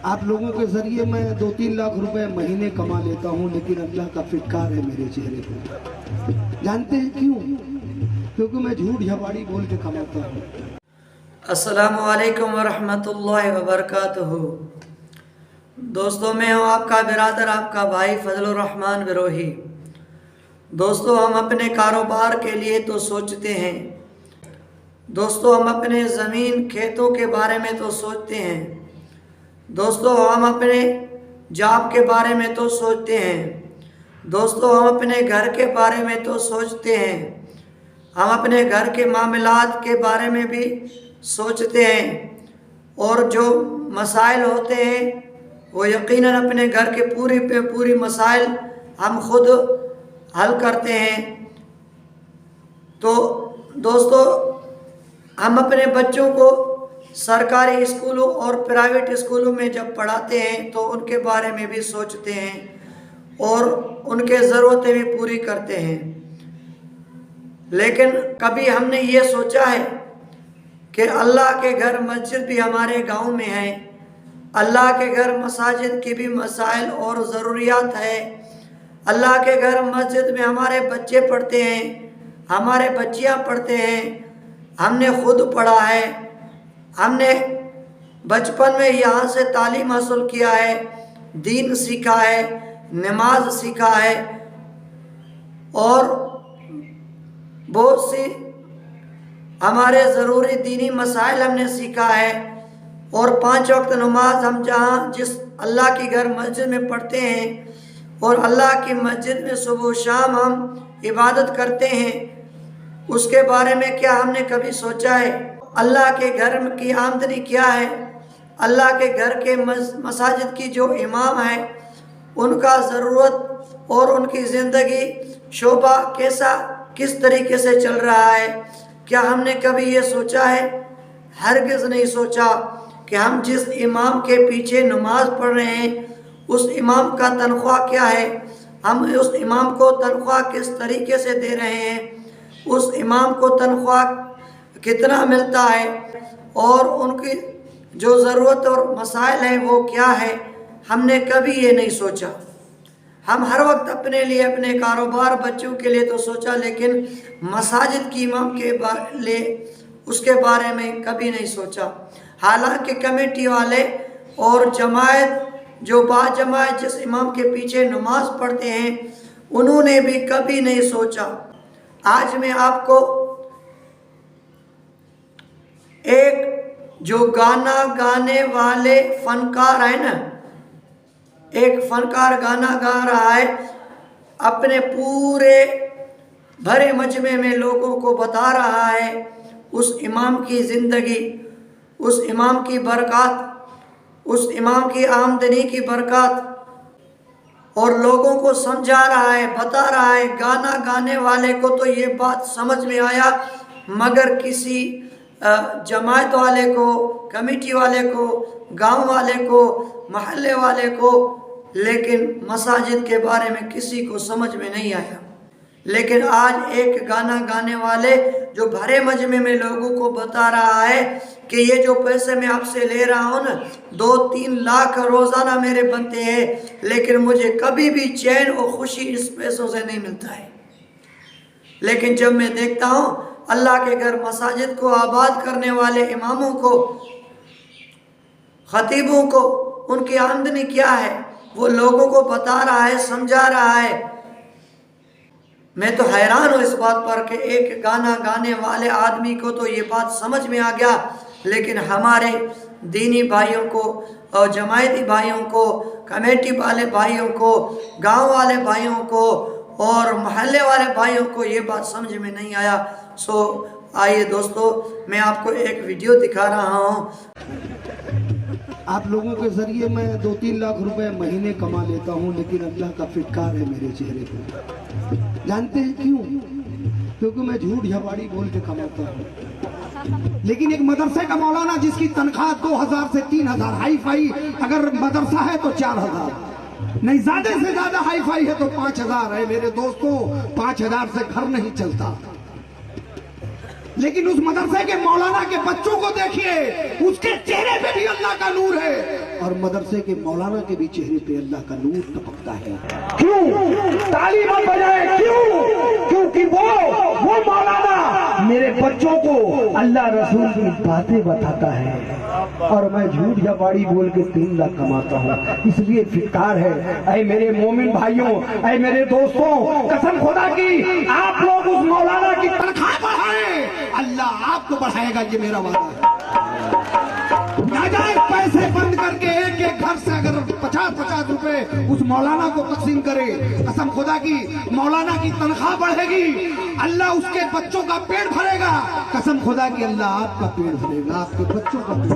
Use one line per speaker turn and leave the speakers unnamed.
आप लोगों के जरिए मैं 2-3 लाख रुपए महीने कमा लेता हूँ, लेकिन अल्लाह का फिटकार है मेरे चेहरे पे। जानते हैं क्यों? क्योंकि मैं झूठ झपाड़ी बोल के कमाता हूँ।
अस्सलामु अलैकुम वरहमतुल्लाहि वबरकातुहू। दोस्तों, मैं हूँ आपका बिरादर, आपका भाई फजलुर रहमान बिरोही। दोस्तों, हम अपने कारोबार के लिए तो सोचते हैं, दोस्तों हम अपने ज़मीन खेतों के बारे में तो सोचते हैं, दोस्तों हम अपने जॉब के बारे में तो सोचते हैं, दोस्तों हम अपने घर के बारे में तो सोचते हैं, हम अपने घर के मामलात के बारे में भी सोचते हैं, और जो मसाइल होते हैं वो यकीनन अपने घर के पूरी मसाइल हम खुद हल करते हैं। तो दोस्तों, हम अपने बच्चों को सरकारी स्कूलों और प्राइवेट स्कूलों में जब पढ़ाते हैं तो उनके बारे में भी सोचते हैं और उनके ज़रूरतें भी पूरी करते हैं। लेकिन कभी हमने ये सोचा है कि अल्लाह के घर मस्जिद भी हमारे गांव में है, अल्लाह के घर मसाजिद की भी मसाइल और ज़रूरियात है, अल्लाह के घर मस्जिद में हमारे बच्चे पढ़ते हैं, हमारे बच्चियां पढ़ते हैं, हमने खुद पढ़ा है, हमने बचपन में यहाँ से तालीम हासिल किया है, दीन सीखा है, नमाज सीखा है और बहुत सी हमारे ज़रूरी दीनी मसाइल हमने सीखा है। और 5 वक्त नमाज हम जिस अल्लाह की घर मस्जिद में पढ़ते हैं और अल्लाह की मस्जिद में सुबह शाम हम इबादत करते हैं, उसके बारे में क्या हमने कभी सोचा है? अल्लाह के घर की आमदनी क्या है? अल्लाह के घर के मसाजिद की जो इमाम है उनका ज़रूरत और उनकी ज़िंदगी शोभा किस तरीके से चल रहा है? क्या हमने कभी ये सोचा है? हरगिज़ नहीं सोचा कि हम जिस इमाम के पीछे नमाज पढ़ रहे हैं उस इमाम का तनख्वाह क्या है, हम उस इमाम को तनख्वाह किस तरीके से दे रहे हैं, उस इमाम को तनख्वाह कितना मिलता है और उनकी जो ज़रूरत और मसाइल हैं वो क्या है, हमने कभी ये नहीं सोचा। हम हर वक्त अपने लिए, अपने कारोबार, बच्चों के लिए तो सोचा, लेकिन मसाजिद की इमाम के लिए उसके बारे में कभी नहीं सोचा। हालांकि कमेटी वाले और जमायत जो बाजमायत जिस इमाम के पीछे नमाज पढ़ते हैं उन्होंने भी कभी नहीं सोचा। आज मैं आपको एक जो गाना गाने वाले फनकार है ना, एक फनकार गाना गा रहा है, अपने पूरे भरे मजमे में लोगों को बता रहा है उस इमाम की ज़िंदगी, उस इमाम की बरकत, उस इमाम की आमदनी की बरकत, और लोगों को समझा रहा है, बता रहा है। गाना गाने वाले को तो ये बात समझ में आया, मगर किसी जमात वाले को, कमेटी वाले को, गांव वाले को, महल्ले वाले को, लेकिन मसाजिद के बारे में किसी को समझ में नहीं आया। लेकिन आज एक गाना गाने वाले जो भरे मजमे में लोगों को बता रहा है कि ये जो पैसे मैं आपसे ले रहा हूँ ना, 2-3 लाख रोज़ाना मेरे बनते हैं, लेकिन मुझे कभी भी चैन और खुशी इस पैसों से नहीं मिलता है। लेकिन जब मैं देखता हूँ अल्लाह के घर मसाजिद को आबाद करने वाले इमामों को, खतीबों को, उनकी आमदनी क्या है वो लोगों को बता रहा है, समझा रहा है। मैं तो हैरान हूँ इस बात पर कि एक गाना गाने वाले आदमी को तो ये बात समझ में आ गया, लेकिन हमारे दीनी भाइयों को और जमायती भाइयों को, कमेटी वाले भाइयों को, गांव वाले भाइयों को और महल्ले वाले भाइयों को ये बात समझ में नहीं आया। सो आइए दोस्तों, मैं आपको एक वीडियो दिखा रहा हूँ।
आप लोगों के जरिए मैं 2-3 लाख रुपए महीने कमा लेता हूँ, लेकिन अल्लाह का फिटकार है मेरे चेहरे पे। जानते हैं क्यों? क्योंकि मैं झूठ झपाड़ी बोल के कमाता हूँ। लेकिन एक मदरसे का मौलाना जिसकी तनख्वाह 2000 से 3000, हाई फाई अगर मदरसा है तो 4000, नहीं ज्यादा से ज्यादा हाई फाई है तो 5000 है। मेरे दोस्तों, 5000 से घर नहीं चलता। लेकिन उस मदरसे के मौलाना के बच्चों को देखिए, उसके चेहरे पे भी अल्लाह का नूर है, और मदरसे के मौलाना के भी चेहरे पे अल्लाह का नूर टपकता है। क्यों? ताली मत बजाए, क्यों? क्योंकि वो मौलाना मेरे बच्चों को अल्लाह रसूल की बातें बताता है, और मैं झूठ झपाड़ी बोल के 3 लाख कमाता हूँ। इसलिए फिटकार है, ऐ मेरे मोमिन भाइयों, ऐ मेरे दोस्तों, कसम खुदा की आप लोग उस मौलाना की तनख्वाह बढ़ाएं, अल्लाह आपको बढ़ाएगा, ये मेरा वादा है। नाजायज पैसे बंद करके एक घर से अगर 50-50 रुपए उस मौलाना को तकसीम करे, कसम खुदा की मौलाना की तनख्वाह बढ़ेगी, अल्लाह उसके बच्चों का पेट भरेगा, कसम खुदा की अल्लाह आपका पेट भरेगा, आपके बच्चों का पेट।